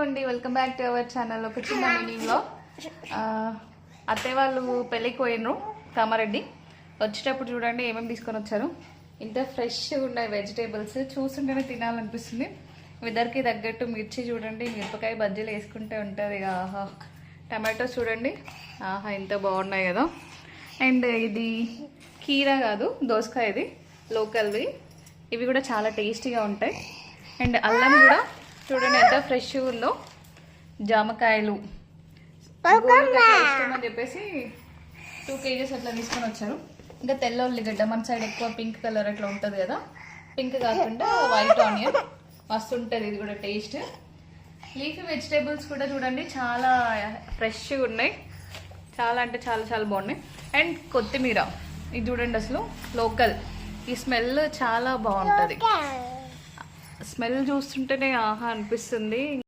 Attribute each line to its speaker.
Speaker 1: అండి, welcome back to our channel. ఒక చిన్న మీనింగ్లో అత్తయ్య వాళ్ళు పెళ్ళికి పోయినరు కామారెడ్డి. వచ్చేటప్పుడు చూడండి ఏమేమి తీసుకొని వచ్చారు. ఇంత ఫ్రెష్గా ఉన్నాయి వెజిటేబుల్స్, చూస్తుంటేనే తినాలనిపిస్తుంది. వెదర్కి తగ్గట్టు మిర్చి చూడండి, మిరపకాయ బజ్జీలు వేసుకుంటే ఉంటుంది. ఆహా, టమాటోస్ చూడండి, ఆహా ఎంత బాగున్నాయి కదా. అండ్ ఇది కీరా కాదు, దోసకాయ, ఇది లోకల్వి. ఇవి కూడా చాలా టేస్టీగా ఉంటాయి. అండ్ అల్లం కూడా చూడండి ఎంత ఫ్రెష్గా ఉందో. జామకాయలు ఇష్టం అని చెప్పేసి 2 kgs అట్లా తీసుకొని వచ్చారు. ఇంకా తెల్ల ఉల్లిగడ్డ, మన సైడ్ ఎక్కువ పింక్ కలర్ అట్లా ఉంటుంది కదా, పింక్ కాకుండా వైట్ ఆనియన్ మస్తు ఉంటుంది, ఇది కూడా టేస్ట్. లీఫీ వెజిటేబుల్స్ కూడా చూడండి చాలా ఫ్రెష్గా ఉన్నాయి, చాలా అంటే చాలా చాలా బాగున్నాయి. అండ్ కొత్తిమీర ఇది చూడండి, అసలు లోకల్, ఈ స్మెల్ చాలా బాగుంటుంది. స్మెల్ చూస్తుంటేనే ఆహా అనిపిస్తుంది.